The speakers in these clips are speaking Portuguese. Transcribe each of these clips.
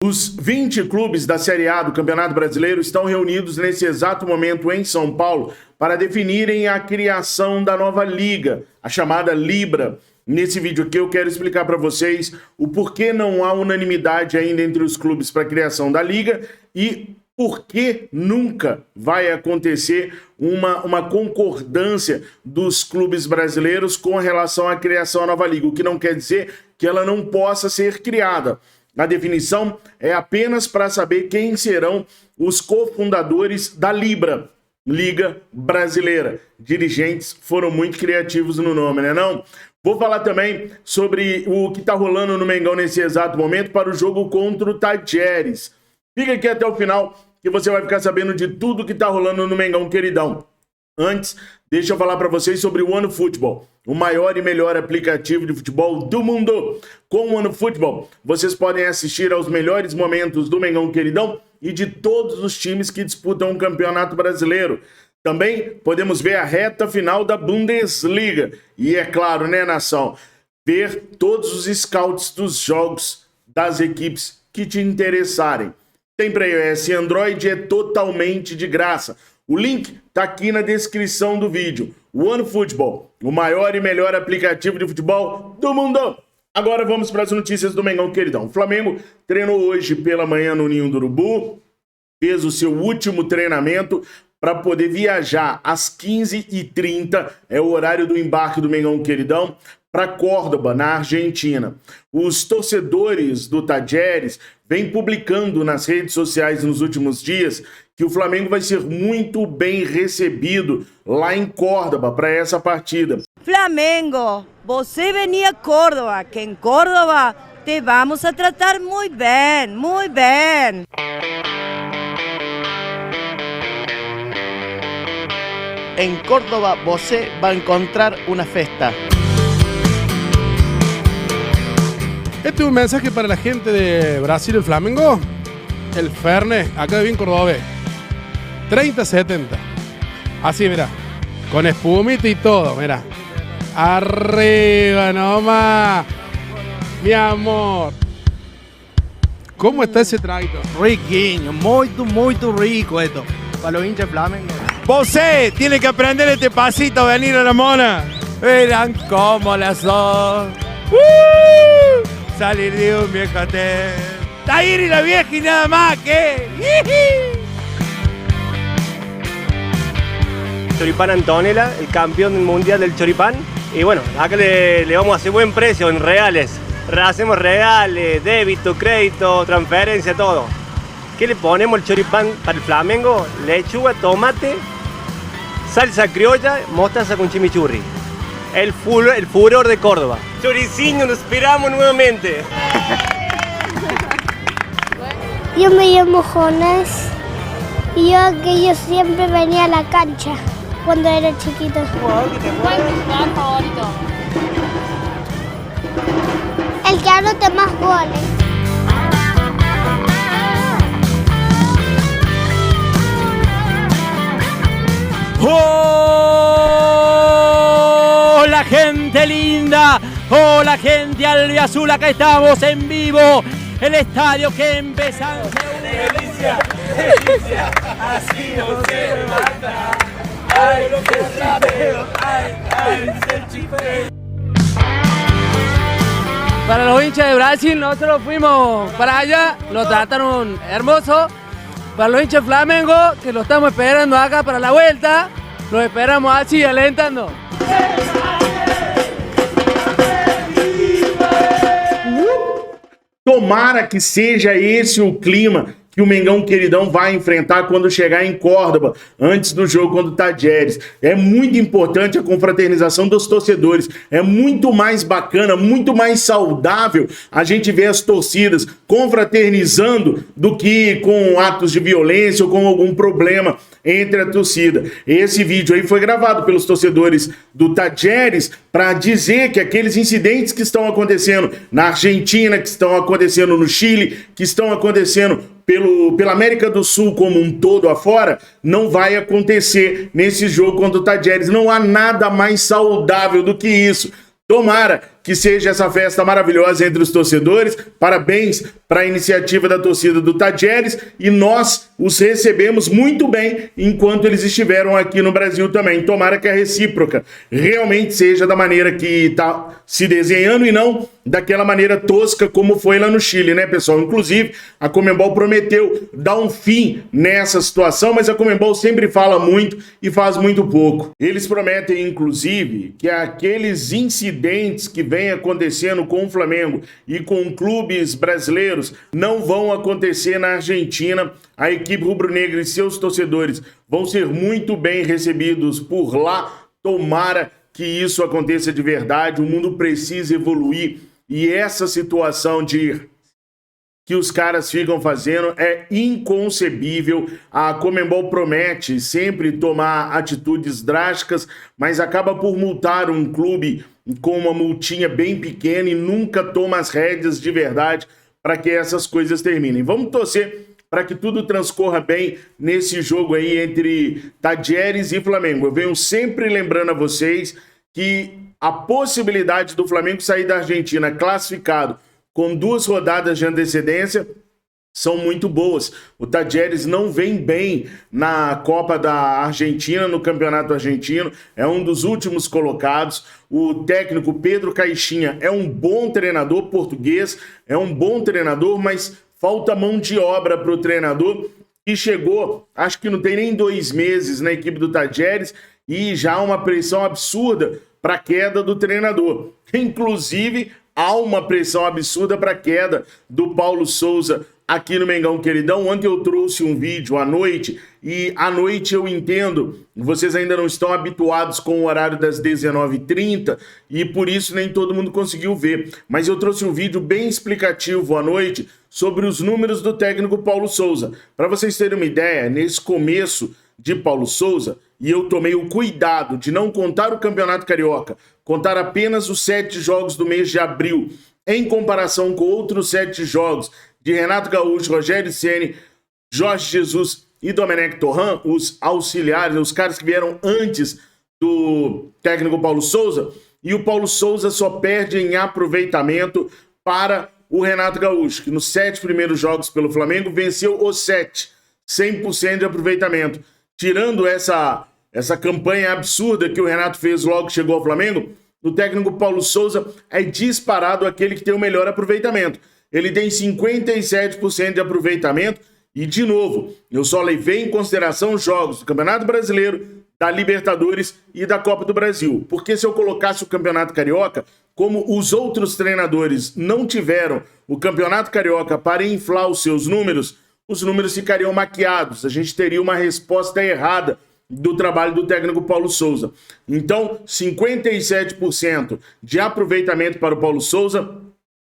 Os 20 clubes da Série A do Campeonato Brasileiro estão reunidos nesse exato momento em São Paulo para definirem a criação da nova liga, a chamada Libra. Nesse vídeo aqui eu quero explicar para vocês o porquê não há unanimidade ainda entre os clubes para a criação da liga e por que nunca vai acontecer uma concordância dos clubes brasileiros com relação à criação da nova liga, o que não quer dizer que ela não possa ser criada. A definição é apenas para saber quem serão os cofundadores da Libra, Liga Brasileira. Dirigentes foram muito criativos no nome, né não? Vou falar também sobre o que está rolando no Mengão nesse exato momento para o jogo contra o Tajeres. Fica aqui até o final que você vai ficar sabendo de tudo que está rolando no Mengão, queridão. Antes, deixa eu falar para vocês sobre o OneFootball, o maior e melhor aplicativo de futebol do mundo. Com o OneFootball, vocês podem assistir aos melhores momentos do Mengão, queridão, e de todos os times que disputam o Campeonato Brasileiro. Também podemos ver a reta final da Bundesliga. E é claro, né, nação, ver todos os scouts dos jogos das equipes que te interessarem. Tem para iOS e Android, é totalmente de graça. O link tá aqui na descrição do vídeo. OneFootball, o maior e melhor aplicativo de futebol do mundo. Agora vamos para as notícias do Mengão, queridão. O Flamengo treinou hoje pela manhã no Ninho do Urubu, fez o seu último treinamento para poder viajar às 15h30, é o horário do embarque do Mengão, queridão, para Córdoba, na Argentina. Os torcedores do Tajeres vêm publicando nas redes sociais nos últimos dias que o Flamengo vai ser muito bem recebido lá em Córdoba para essa partida. Flamengo, você venia a Córdoba, que em Córdoba te vamos a tratar muito bem, muito bem. En Córdoba você va a encontrar una festa. Este es un mensaje para la gente de Brasil, el Flamengo. El Fernet, acá bien cordobés. 30-70. Así, mira. Con espumita y todo, mira. Arriba nomás. Mi amor. ¿Cómo está ese traguito? Riquinho, muito rico esto. Para los hinchas Flamengo. Você tiene que aprender este pasito, venir a la mona. Verán cómo las son. Salir de un viejo hotel. Tahir y la vieja y nada más, ¿qué? Choripán Antonella, el campeón mundial del choripán. Y bueno, acá le vamos a hacer buen precio en reales. Hacemos reales, débito, crédito, transferencia, todo. ¿Qué le ponemos al choripán para el Flamengo? Lechuga, tomate, salsa criolla, mostaza con chimichurri. El furor de Córdoba. Choriciño, nos esperamos nuevamente. Yo me llamo Jonas y yo siempre venía a la cancha cuando era chiquito. ¿Cuál es tu jugador favorito? El que anota más goles. ¡Hola, gente linda! ¡Hola, gente albiazul! Acá estamos en vivo. El estadio que empezamos. Delicia, delicia, así no se mata. Ay, lo que chipeo, ay, se chipeo. Para los hinchas de Brasil, nosotros fuimos para allá, lo trataron hermoso. Para los hinchas de Flamengo, que lo estamos esperando acá para la vuelta, los esperamos así, alentando. Tomara que seja esse o clima que o Mengão, queridão, vai enfrentar quando chegar em Córdoba, antes do jogo contra o Tajeres. É muito importante a confraternização dos torcedores. É muito mais bacana, muito mais saudável a gente ver as torcidas confraternizando do que com atos de violência ou com algum problema entre a torcida. Esse vídeo aí foi gravado pelos torcedores do Tajeres para dizer que aqueles incidentes que estão acontecendo na Argentina, que estão acontecendo no Chile, que estão acontecendo pela América do Sul como um todo afora, não vai acontecer nesse jogo contra o Tajeres. Não há nada mais saudável do que isso. Tomara que que seja essa festa maravilhosa entre os torcedores. Parabéns para a iniciativa da torcida do Tajeres e nós os recebemos muito bem enquanto eles estiveram aqui no Brasil também. Tomara que a recíproca realmente seja da maneira que está se desenhando e não daquela maneira tosca como foi lá no Chile, né, pessoal? Inclusive, a Conmebol prometeu dar um fim nessa situação, mas a Conmebol sempre fala muito e faz muito pouco. Eles prometem, inclusive, que aqueles incidentes que vem acontecendo com o Flamengo e com clubes brasileiros não vão acontecer na Argentina. A equipe rubro-negra e seus torcedores vão ser muito bem recebidos por lá. Tomara que isso aconteça de verdade. O mundo precisa evoluir e essa situação que os caras ficam fazendo é inconcebível. A Conmebol promete sempre tomar atitudes drásticas, mas acaba por multar um clube com uma multinha bem pequena e nunca toma as rédeas de verdade para que essas coisas terminem. Vamos torcer para que tudo transcorra bem nesse jogo aí entre Tajeres e Flamengo. Eu venho sempre lembrando a vocês que a possibilidade do Flamengo sair da Argentina classificado com 2 rodadas de antecedência são muito boas. O Tajeres não vem bem na Copa da Argentina, no Campeonato Argentino, é um dos últimos colocados. O técnico Pedro Caixinha é um bom treinador português, é um bom treinador, mas falta mão de obra para o treinador, que chegou, acho que não tem nem 2 meses na equipe do Tajeres, e já há uma pressão absurda para a queda do treinador. Inclusive, há uma pressão absurda para a queda do Paulo Souza aqui no Mengão Queridão. Ontem eu trouxe um vídeo à noite, e à noite eu entendo, vocês ainda não estão habituados com o horário das 19h30, e por isso nem todo mundo conseguiu ver. Mas eu trouxe um vídeo bem explicativo à noite sobre os números do técnico Paulo Souza. Para vocês terem uma ideia, nesse começo de Paulo Souza, e eu tomei o cuidado de não contar o Campeonato Carioca, contar apenas os 7 jogos do mês de abril, em comparação com outros 7 jogos de Renato Gaúcho, Rogério Ceni, Jorge Jesus e Domenech Torrent, os auxiliares, os caras que vieram antes do técnico Paulo Souza, e o Paulo Souza só perde em aproveitamento para o Renato Gaúcho, que nos 7 primeiros jogos pelo Flamengo venceu os 7, 100% de aproveitamento. Tirando essa campanha absurda que o Renato fez logo que chegou ao Flamengo, o técnico Paulo Souza é disparado aquele que tem o melhor aproveitamento. Ele tem 57% de aproveitamento e, de novo, eu só levei em consideração os jogos do Campeonato Brasileiro, da Libertadores e da Copa do Brasil. Porque se eu colocasse o Campeonato Carioca, como os outros treinadores não tiveram o Campeonato Carioca para inflar os seus números, os números ficariam maquiados. A gente teria uma resposta errada do trabalho do técnico Paulo Souza. Então, 57% de aproveitamento para o Paulo Souza,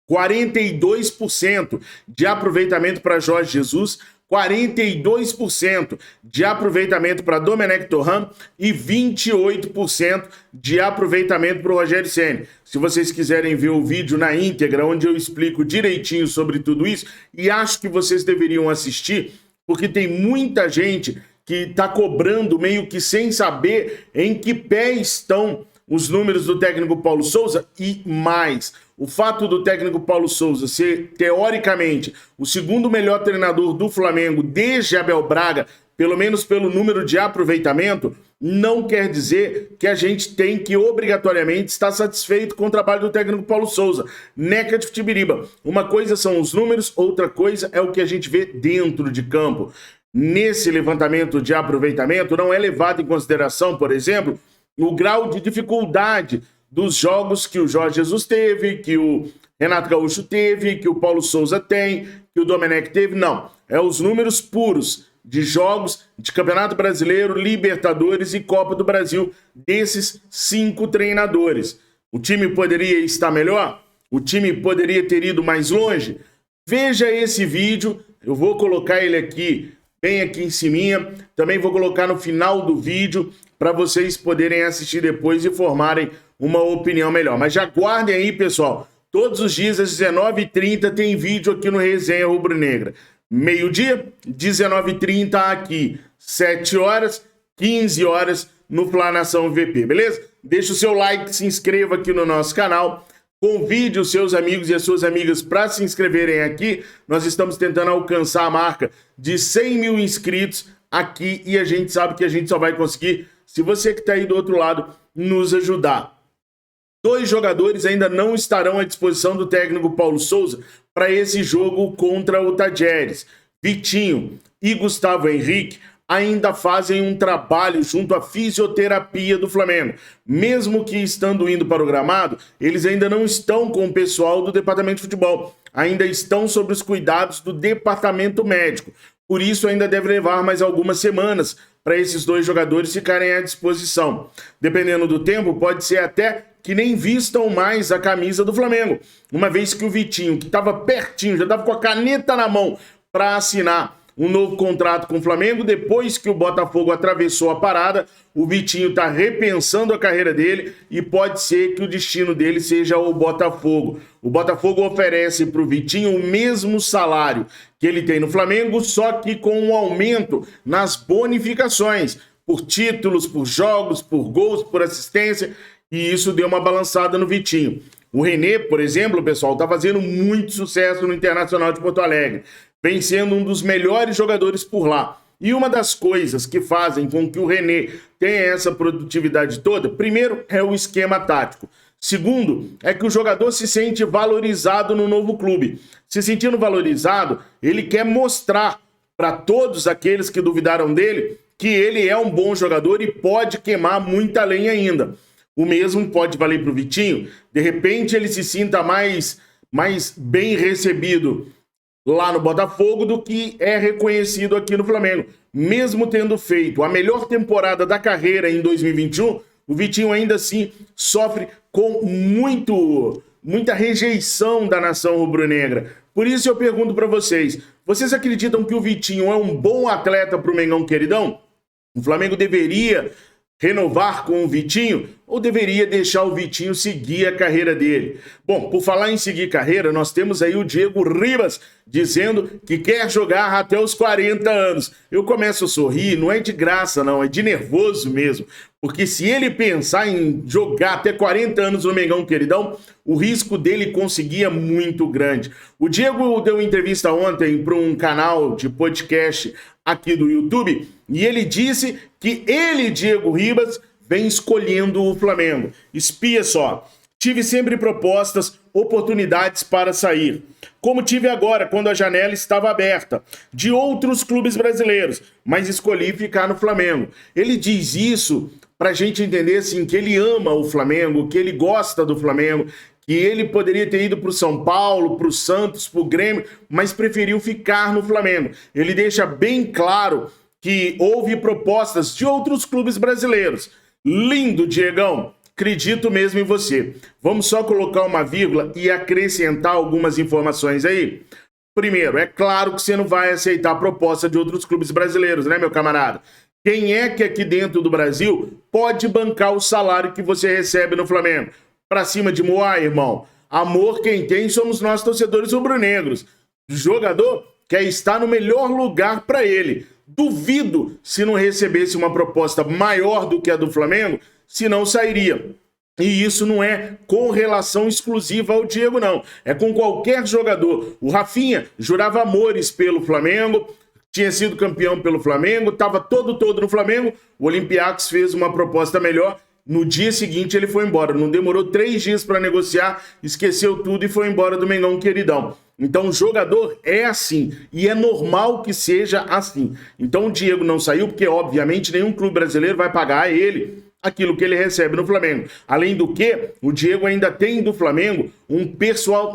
42% de aproveitamento para Jorge Jesus, 42% de aproveitamento para Domenech Torrent e 28% de aproveitamento para o Rogério Ceni. Se vocês quiserem ver o vídeo na íntegra, onde eu explico direitinho sobre tudo isso, e acho que vocês deveriam assistir, porque tem muita gente que está cobrando meio que sem saber em que pé estão os números do técnico Paulo Souza e mais. O fato do técnico Paulo Souza ser, teoricamente, o segundo melhor treinador do Flamengo desde Abel Braga, pelo menos pelo número de aproveitamento, não quer dizer que a gente tem que obrigatoriamente estar satisfeito com o trabalho do técnico Paulo Souza. Neca de Futibiriba. Uma coisa são os números, outra coisa é o que a gente vê dentro de campo. Nesse levantamento de aproveitamento não é levado em consideração, por exemplo, o grau de dificuldade dos jogos que o Jorge Jesus teve, que o Renato Gaúcho teve, que o Paulo Souza tem, que o Domenech teve. Não, é os números puros de jogos de Campeonato Brasileiro, Libertadores e Copa do Brasil desses 5 treinadores. O time poderia estar melhor? O time poderia ter ido mais longe? Veja esse vídeo, eu vou colocar ele aqui, bem aqui em cima. Também vou colocar no final do vídeo para vocês poderem assistir depois e formarem uma opinião melhor. Mas já guardem aí, pessoal. Todos os dias às 19h30 tem vídeo aqui no Resenha Rubro-Negra. Meio-dia, 19h30 aqui. 7 horas, 15 horas no Fla Nação VP, beleza? Deixa o seu like, se inscreva aqui no nosso canal. Convide os seus amigos e as suas amigas para se inscreverem aqui. Nós estamos tentando alcançar a marca de 100 mil inscritos aqui e a gente sabe que a gente só vai conseguir se você que está aí do outro lado nos ajudar. 2 jogadores ainda não estarão à disposição do técnico Paulo Souza para esse jogo contra o Tajeres. Vitinho e Gustavo Henrique ainda fazem um trabalho junto à fisioterapia do Flamengo. Mesmo que estando indo para o gramado, eles ainda não estão com o pessoal do departamento de futebol. Ainda estão sob os cuidados do departamento médico. Por isso ainda deve levar mais algumas semanas para esses 2 jogadores ficarem à disposição. Dependendo do tempo, pode ser até que nem vistam mais a camisa do Flamengo. Uma vez que o Vitinho, que estava pertinho, já estava com a caneta na mão para assinar um novo contrato com o Flamengo, depois que o Botafogo atravessou a parada, o Vitinho está repensando a carreira dele e pode ser que o destino dele seja o Botafogo. O Botafogo oferece para o Vitinho o mesmo salário que ele tem no Flamengo, só que com um aumento nas bonificações, por títulos, por jogos, por gols, por assistência, e isso deu uma balançada no Vitinho. O René, por exemplo, pessoal, está fazendo muito sucesso no Internacional de Porto Alegre, vem sendo um dos melhores jogadores por lá. E uma das coisas que fazem com que o René tenha essa produtividade toda, primeiro, é o esquema tático. Segundo, é que o jogador se sente valorizado no novo clube. Se sentindo valorizado, ele quer mostrar para todos aqueles que duvidaram dele que ele é um bom jogador e pode queimar muita lenha ainda. O mesmo pode valer para o Vitinho. De repente, ele se sinta mais bem recebido lá no Botafogo do que é reconhecido aqui no Flamengo. Mesmo tendo feito a melhor temporada da carreira em 2021, o Vitinho ainda assim sofre com muita rejeição da nação rubro-negra. Por isso eu pergunto para vocês, vocês acreditam que o Vitinho é um bom atleta para o Mengão queridão? O Flamengo deveria renovar com o Vitinho ou deveria deixar o Vitinho seguir a carreira dele? Bom, por falar em seguir carreira, nós temos aí o Diego Ribas dizendo que quer jogar até os 40 anos. Eu começo a sorrir, não é de graça não, é de nervoso mesmo, porque se ele pensar em jogar até 40 anos no Mengão queridão, o risco dele conseguir é muito grande. O Diego deu entrevista ontem para um canal de podcast aqui do YouTube, e ele disse que ele, Diego Ribas, vem escolhendo o Flamengo. Espia só, tive sempre propostas, oportunidades para sair, como tive agora, quando a janela estava aberta, de outros clubes brasileiros, mas escolhi ficar no Flamengo. Ele diz isso para a gente entender assim, que ele ama o Flamengo, que ele gosta do Flamengo, que ele poderia ter ido para o São Paulo, para o Santos, para o Grêmio, mas preferiu ficar no Flamengo. Ele deixa bem claro que houve propostas de outros clubes brasileiros. Lindo, Diegão! Acredito mesmo em você. Vamos só colocar uma vírgula e acrescentar algumas informações aí? Primeiro, é claro que você não vai aceitar a proposta de outros clubes brasileiros, né, meu camarada? Quem é que aqui dentro do Brasil pode bancar o salário que você recebe no Flamengo? Pra cima de Moá, irmão. Amor quem tem somos nós torcedores rubro-negros. O jogador quer estar no melhor lugar para ele. Duvido se não recebesse uma proposta maior do que a do Flamengo, se não sairia. E isso não é com relação exclusiva ao Diego, não. É com qualquer jogador. O Rafinha jurava amores pelo Flamengo, tinha sido campeão pelo Flamengo, estava todo no Flamengo. O Olympiacos fez uma proposta melhor. No dia seguinte ele foi embora, não demorou 3 dias para negociar, esqueceu tudo e foi embora do Mengão queridão. Então o jogador é assim, e é normal que seja assim. Então o Diego não saiu porque obviamente nenhum clube brasileiro vai pagar a ele aquilo que ele recebe no Flamengo. Além do que, o Diego ainda tem do Flamengo um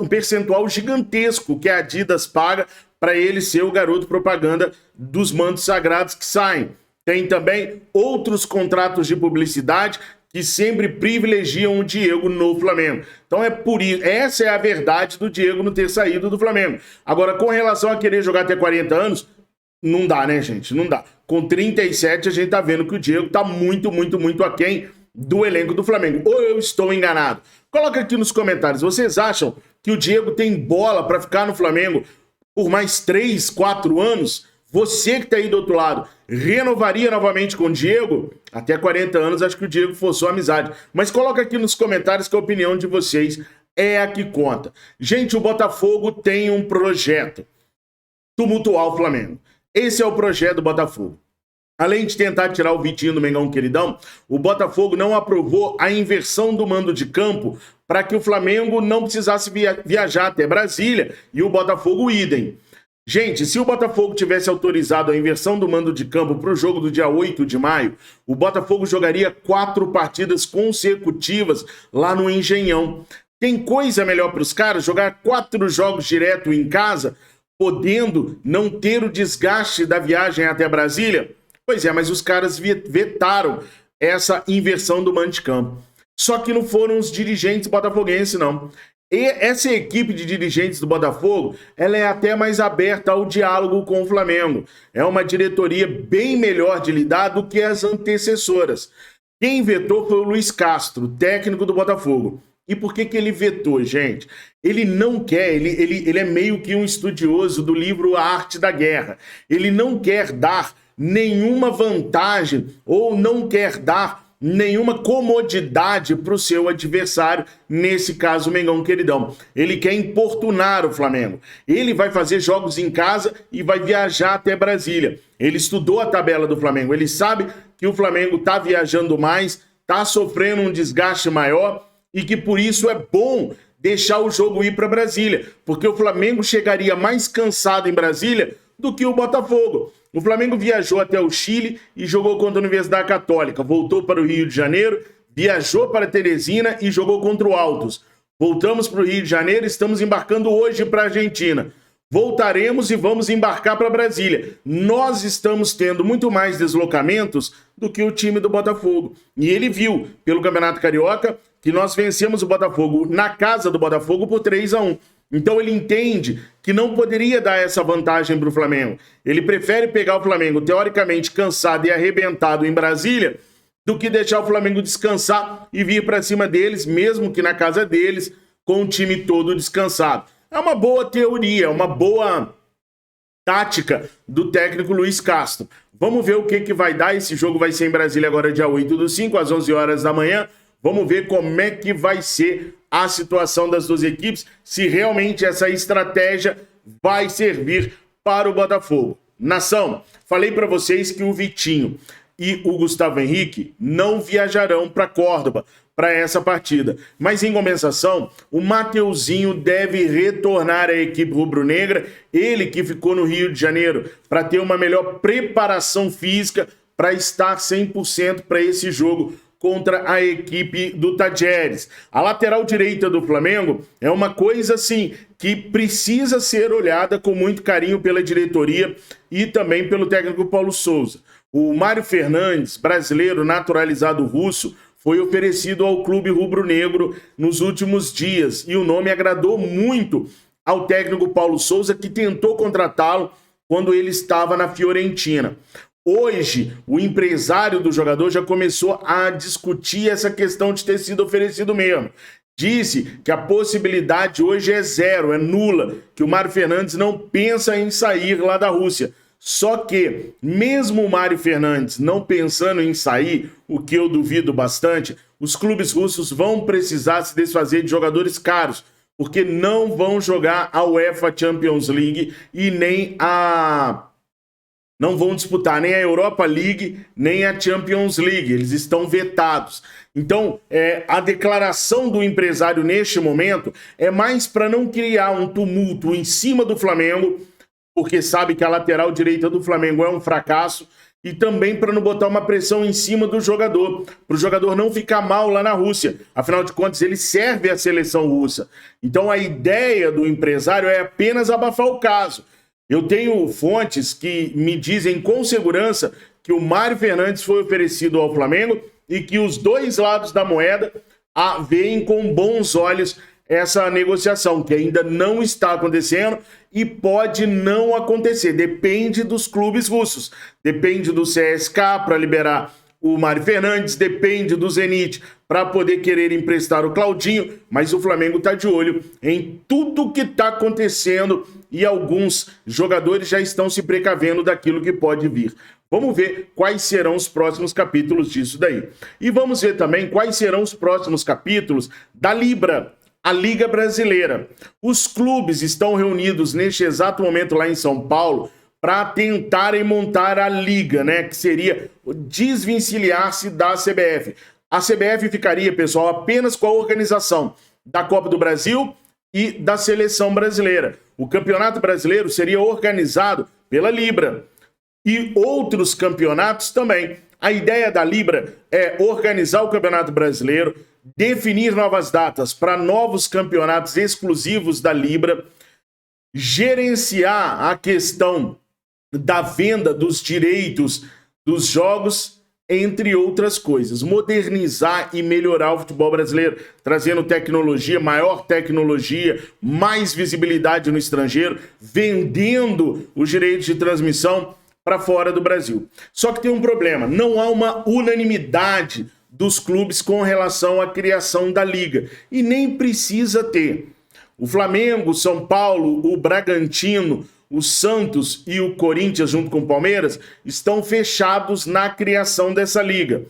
percentual gigantesco que a Adidas paga para ele ser o garoto propaganda dos mantos sagrados que saem. Tem também outros contratos de publicidade que sempre privilegiam o Diego no Flamengo. Então é por isso, essa é a verdade do Diego não ter saído do Flamengo. Agora, com relação a querer jogar até 40 anos, não dá, né, gente? Não dá. Com 37, a gente tá vendo que o Diego tá muito aquém do elenco do Flamengo. Ou eu estou enganado? Coloca aqui nos comentários, vocês acham que o Diego tem bola para ficar no Flamengo por mais 3, 4 anos? Você que tá aí do outro lado, renovaria novamente com o Diego? Até 40 anos, acho que o Diego forçou a amizade. Mas coloca aqui nos comentários que a opinião de vocês é a que conta. Gente, o Botafogo tem um projeto: tumultuar o Flamengo. Esse é o projeto do Botafogo. Além de tentar tirar o Vitinho do Mengão Queridão, o Botafogo não aprovou a inversão do mando de campo para que o Flamengo não precisasse viajar até Brasília e o Botafogo idem. Gente, se o Botafogo tivesse autorizado a inversão do mando de campo para o jogo do dia 8 de maio, o Botafogo jogaria 4 partidas consecutivas lá no Engenhão. Tem coisa melhor para os caras jogar 4 jogos direto em casa, podendo não ter o desgaste da viagem até Brasília? Pois é, mas os caras vetaram essa inversão do mando de campo. Só que não foram os dirigentes botafoguenses, não. E essa equipe de dirigentes do Botafogo, ela é até mais aberta ao diálogo com o Flamengo. É uma diretoria bem melhor de lidar do que as antecessoras. Quem vetou foi o Luiz Castro, técnico do Botafogo. E por que ele vetou, gente? Ele não quer, ele é meio que um estudioso do livro A Arte da Guerra. Ele não quer dar nenhuma vantagem ou não quer dar nenhuma comodidade para o seu adversário, nesse caso o Mengão Queridão. Ele quer importunar o Flamengo. Ele vai fazer jogos em casa e vai viajar até Brasília. Ele estudou a tabela do Flamengo, ele sabe que o Flamengo está viajando mais, está sofrendo um desgaste maior e que por isso é bom deixar o jogo ir para Brasília, porque o Flamengo chegaria mais cansado em Brasília do que o Botafogo. O Flamengo viajou até o Chile e jogou contra a Universidade Católica, voltou para o Rio de Janeiro, viajou para Teresina e jogou contra o Altos. Voltamos para o Rio de Janeiro, estamos embarcando hoje para a Argentina. Voltaremos e vamos embarcar para Brasília. Nós estamos tendo muito mais deslocamentos do que o time do Botafogo. E ele viu, pelo Campeonato Carioca, que nós vencemos o Botafogo na casa do Botafogo por 3-1. Então ele entende que não poderia dar essa vantagem para o Flamengo. Ele prefere pegar o Flamengo teoricamente cansado e arrebentado em Brasília do que deixar o Flamengo descansar e vir para cima deles, mesmo que na casa deles, com o time todo descansado. É uma boa teoria, é uma boa tática do técnico Luiz Castro. Vamos ver o que vai dar. Esse jogo vai ser em Brasília agora dia 8/5, às 11 horas da manhã. Vamos ver como é que vai ser a situação das duas equipes, se realmente essa estratégia vai servir para o Botafogo. Nação, falei para vocês que o Vitinho e o Gustavo Henrique não viajarão para Córdoba para essa partida. Mas, em compensação, o Mateuzinho deve retornar à equipe rubro-negra, ele que ficou no Rio de Janeiro, para ter uma melhor preparação física, para estar 100% para esse jogo contra a equipe do Tadjeres. A lateral direita do Flamengo é uma coisa, assim, que precisa ser olhada com muito carinho pela diretoria e também pelo técnico Paulo Souza. O Mário Fernandes, brasileiro naturalizado russo, foi oferecido ao clube rubro-negro nos últimos dias e o nome agradou muito ao técnico Paulo Souza, que tentou contratá-lo quando ele estava na Fiorentina. Hoje, o empresário do jogador já começou a discutir essa questão de ter sido oferecido mesmo. Disse que a possibilidade hoje é zero, é nula, que o Mário Fernandes não pensa em sair lá da Rússia. Só que, mesmo o Mário Fernandes não pensando em sair, o que eu duvido bastante, os clubes russos vão precisar se desfazer de jogadores caros, porque não vão jogar a UEFA Champions League e nem não vão disputar nem a Europa League, nem a Champions League. Eles estão vetados. Então, a declaração do empresário neste momento é mais para não criar um tumulto em cima do Flamengo, porque sabe que a lateral direita do Flamengo é um fracasso, e também para não botar uma pressão em cima do jogador, para o jogador não ficar mal lá na Rússia. Afinal de contas, ele serve à seleção russa. Então, a ideia do empresário é apenas abafar o caso. Eu tenho fontes que me dizem com segurança que o Mário Fernandes foi oferecido ao Flamengo e que os dois lados da moeda veem com bons olhos essa negociação, que ainda não está acontecendo e pode não acontecer. Depende dos clubes russos, depende do CSKA para liberar o Mário Fernandes, depende do Zenit para poder querer emprestar o Claudinho, mas o Flamengo está de olho em tudo que está acontecendo e alguns jogadores já estão se precavendo daquilo que pode vir. Vamos ver quais serão os próximos capítulos disso daí. E vamos ver também quais serão os próximos capítulos da Libra. a Liga Brasileira. Os clubes estão reunidos neste exato momento lá em São Paulo para tentarem montar a Liga, né? Que seria desvencilhar-se da CBF. A CBF ficaria, pessoal, apenas com a organização da Copa do Brasil e da Seleção Brasileira. O Campeonato Brasileiro seria organizado pela Libra e outros campeonatos também. A ideia da Libra é organizar o Campeonato Brasileiro, definir novas datas para novos campeonatos exclusivos da Libra, gerenciar a questão da venda dos direitos dos jogos, entre outras coisas. Modernizar e melhorar o futebol brasileiro, trazendo tecnologia, maior tecnologia, mais visibilidade no estrangeiro, vendendo os direitos de transmissão para fora do Brasil. Só que tem um problema, não há uma unanimidade dos clubes com relação à criação da Liga, e nem precisa ter. O Flamengo, o São Paulo, o Bragantino, o Santos e o Corinthians, junto com o Palmeiras, estão fechados na criação dessa liga.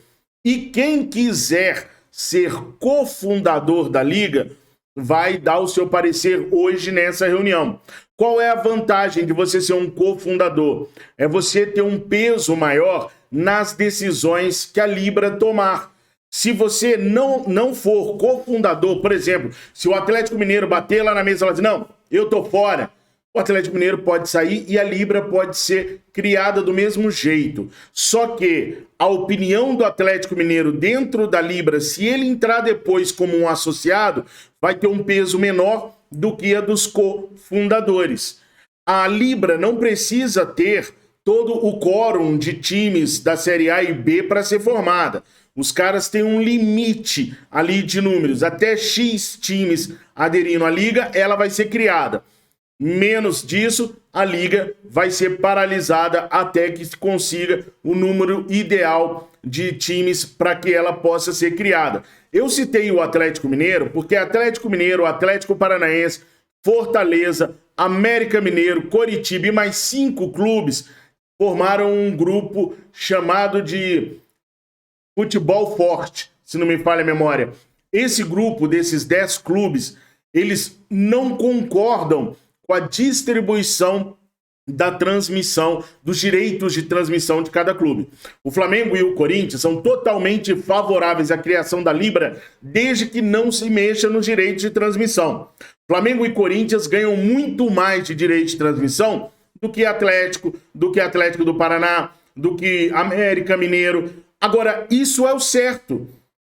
E quem quiser ser cofundador da liga vai dar o seu parecer hoje nessa reunião. Qual é a vantagem de você ser um cofundador? É você ter um peso maior nas decisões que a Libra tomar. Se você não for cofundador, por exemplo, se o Atlético Mineiro bater lá na mesa e falar assim, não, eu tô fora, o Atlético Mineiro pode sair e a Libra pode ser criada do mesmo jeito. Só que a opinião do Atlético Mineiro dentro da Libra, se ele entrar depois como um associado, vai ter um peso menor do que a dos cofundadores. A Libra não precisa ter todo o quórum de times da Série A e B para ser formada. Os caras têm um limite ali de números. Até X times aderindo à Liga, ela vai ser criada. Menos disso, a Liga vai ser paralisada até que se consiga o número ideal de times para que ela possa ser criada. Eu citei o Atlético Mineiro porque Atlético Mineiro, Atlético Paranaense, Fortaleza, América Mineiro, Coritiba e mais 5 clubes formaram um grupo chamado de Futebol Forte, se não me falha a memória. Esse grupo desses 10 clubes, eles não concordam com a distribuição da transmissão, dos direitos de transmissão de cada clube. O Flamengo e o Corinthians são totalmente favoráveis à criação da Libra, desde que não se mexa nos direitos de transmissão. Flamengo e Corinthians ganham muito mais de direito de transmissão do que Atlético do Paraná, do que América Mineiro. Agora, isso é o certo.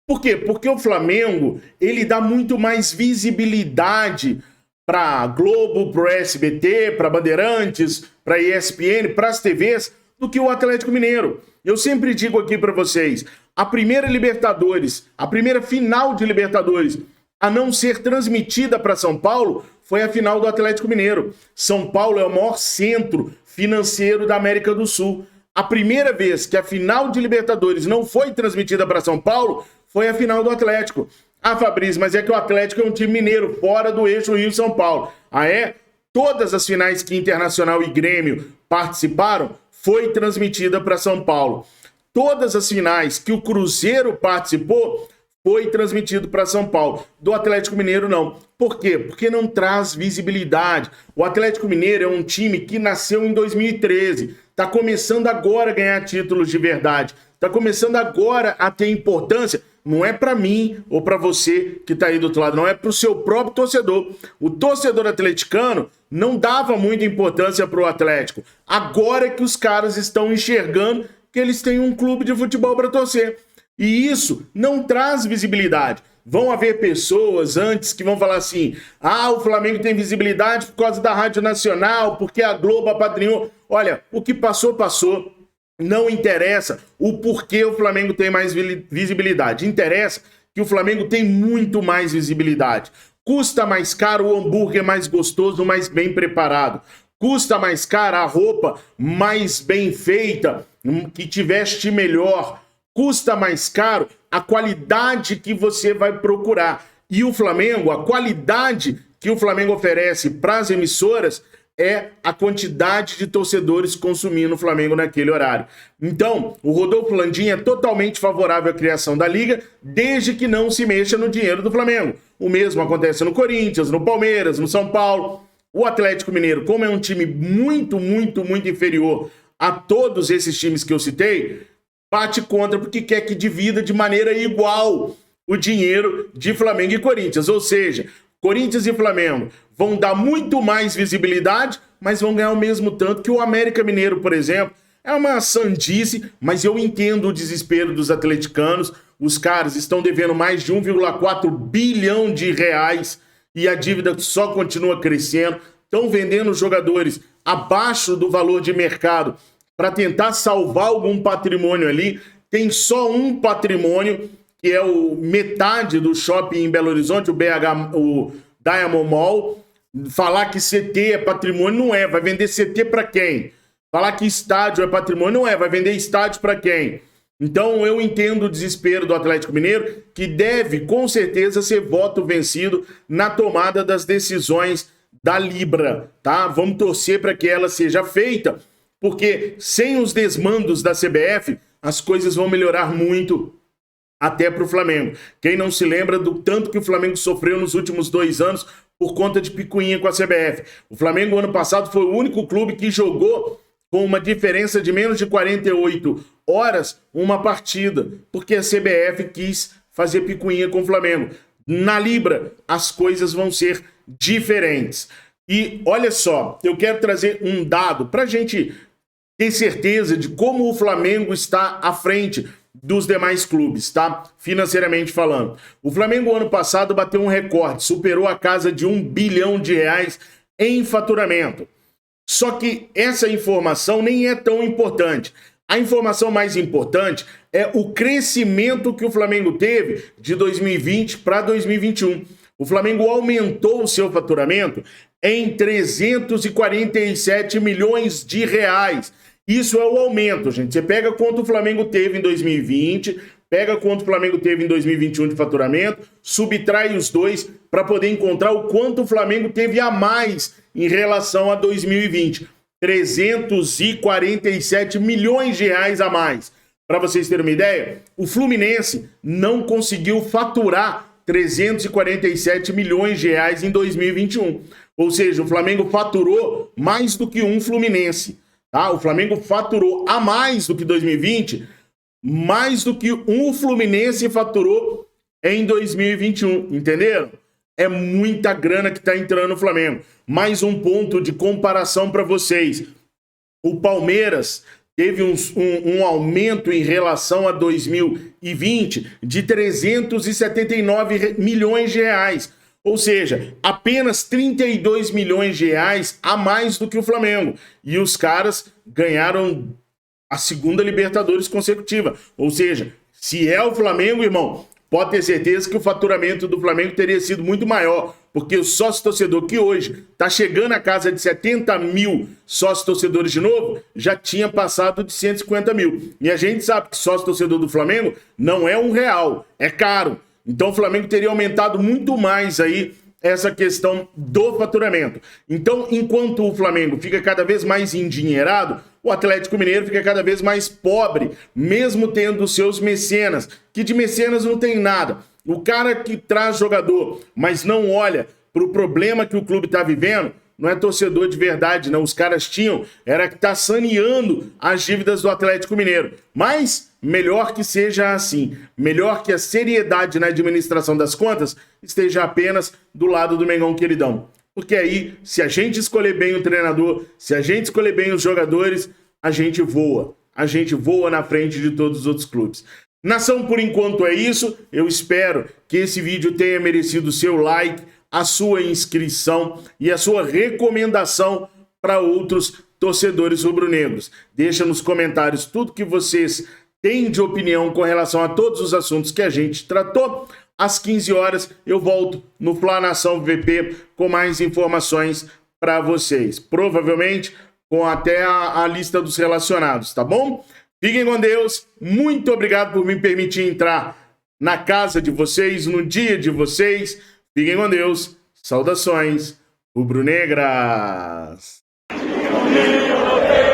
Por quê? Porque o Flamengo, ele dá muito mais visibilidade para Globo, para o SBT, para Bandeirantes, para ESPN, para as TVs, do que o Atlético Mineiro. Eu sempre digo aqui para vocês, a primeira Libertadores, a primeira final de Libertadores a não ser transmitida para São Paulo foi a final do Atlético Mineiro. São Paulo é o maior centro financeiro da América do Sul. A primeira vez que a final de Libertadores não foi transmitida para São Paulo foi a final do Atlético. Ah, Fabrício, mas é que o Atlético é um time mineiro, fora do eixo Rio-São Paulo. Ah, é? Todas as finais que Internacional e Grêmio participaram foi transmitida para São Paulo. Todas as finais que o Cruzeiro participou foi transmitido para São Paulo. Do Atlético Mineiro, não. Por quê? Porque não traz visibilidade. O Atlético Mineiro é um time que nasceu em 2013. Está começando agora a ganhar títulos de verdade. Está começando agora a ter importância. Não é para mim ou para você que está aí do outro lado, não é para o seu próprio torcedor. O torcedor atleticano não dava muita importância para o Atlético. Agora é que os caras estão enxergando que eles têm um clube de futebol para torcer. E isso não traz visibilidade. Vão haver pessoas antes que vão falar assim, o Flamengo tem visibilidade por causa da Rádio Nacional, porque a Globo apadrinhou. Olha, o que passou, passou. Não interessa o porquê o Flamengo tem mais visibilidade. Interessa que o Flamengo tem muito mais visibilidade. Custa mais caro o hambúrguer mais gostoso, mais bem preparado. Custa mais caro a roupa mais bem feita, que te veste melhor. Custa mais caro a qualidade que você vai procurar. E o Flamengo, a qualidade que o Flamengo oferece para as emissoras é a quantidade de torcedores consumindo o Flamengo naquele horário. Então, o Rodolfo Landim é totalmente favorável à criação da Liga, desde que não se mexa no dinheiro do Flamengo. O mesmo acontece no Corinthians, no Palmeiras, no São Paulo. O Atlético Mineiro, como é um time muito inferior a todos esses times que eu citei, bate contra porque quer que divida de maneira igual o dinheiro de Flamengo e Corinthians. Ou seja, Corinthians e Flamengo vão dar muito mais visibilidade, mas vão ganhar o mesmo tanto que o América Mineiro, por exemplo. É uma sandice, mas eu entendo o desespero dos atleticanos. Os caras estão devendo mais de 1,4 bilhão de reais e a dívida só continua crescendo. Estão vendendo jogadores abaixo do valor de mercado para tentar salvar algum patrimônio ali. Tem só um patrimônio, que é metade do shopping em Belo Horizonte, o Diamond Mall. Falar que CT é patrimônio não é. Vai vender CT para quem? Falar que estádio é patrimônio não é. Vai vender estádio para quem? Então eu entendo o desespero do Atlético Mineiro, que deve com certeza ser voto vencido na tomada das decisões da Libra, tá? Vamos torcer para que ela seja feita, porque sem os desmandos da CBF, as coisas vão melhorar muito até para o Flamengo. Quem não se lembra do tanto que o Flamengo sofreu nos últimos 2 anos por conta de picuinha com a CBF. O Flamengo, ano passado, foi o único clube que jogou com uma diferença de menos de 48 horas uma partida, porque a CBF quis fazer picuinha com o Flamengo. Na Libra, as coisas vão ser diferentes. E olha só, eu quero trazer um dado para a gente ter certeza de como o Flamengo está à frente dos demais clubes, tá? Financeiramente falando. O Flamengo, ano passado, bateu um recorde, superou a casa de 1 bilhão de reais em faturamento. Só que essa informação nem é tão importante. A informação mais importante é o crescimento que o Flamengo teve de 2020 para 2021. O Flamengo aumentou o seu faturamento em 347 milhões de reais. Isso é o aumento, gente. Você pega quanto o Flamengo teve em 2020, pega quanto o Flamengo teve em 2021 de faturamento, subtrai os dois para poder encontrar o quanto o Flamengo teve a mais em relação a 2020. 347 milhões de reais a mais. Para vocês terem uma ideia, o Fluminense não conseguiu faturar 347 milhões de reais em 2021. Ou seja, o Flamengo faturou mais do que um Fluminense. Tá? O Flamengo faturou a mais do que 2020, mais do que um Fluminense faturou em 2021, entenderam? É muita grana que está entrando no Flamengo. Mais um ponto de comparação para vocês. O Palmeiras teve um aumento em relação a 2020 de 379 milhões de reais. Ou seja, apenas 32 milhões de reais a mais do que o Flamengo. E os caras ganharam a segunda Libertadores consecutiva. Ou seja, se é o Flamengo, irmão, pode ter certeza que o faturamento do Flamengo teria sido muito maior. Porque o sócio-torcedor que hoje está chegando à casa de 70 mil sócio-torcedores de novo, já tinha passado de 150 mil. E a gente sabe que sócio-torcedor do Flamengo não é R$1, é caro. Então o Flamengo teria aumentado muito mais aí essa questão do faturamento. Então, enquanto o Flamengo fica cada vez mais endinheirado, o Atlético Mineiro fica cada vez mais pobre, mesmo tendo seus mecenas, que de mecenas não tem nada. O cara que traz jogador, mas não olha para o problema que o clube está vivendo, não é torcedor de verdade, não. Os caras era que tá saneando as dívidas do Atlético Mineiro. Mas melhor que seja assim. Melhor que a seriedade na administração das contas esteja apenas do lado do Mengão queridão. Porque aí, se a gente escolher bem o treinador, se a gente escolher bem os jogadores, a gente voa. A gente voa na frente de todos os outros clubes. Nação, por enquanto é isso. Eu espero que esse vídeo tenha merecido o seu like, a sua inscrição e a sua recomendação para outros torcedores rubro-negros. Deixa nos comentários tudo que vocês têm de opinião com relação a todos os assuntos que a gente tratou. Às 15 horas eu volto no Fla Nação VP com mais informações para vocês. Provavelmente com até a lista dos relacionados, tá bom? Fiquem com Deus. Muito obrigado por me permitir entrar na casa de vocês, no dia de vocês. Fiquem com Deus. Saudações rubro-negras. un niño no te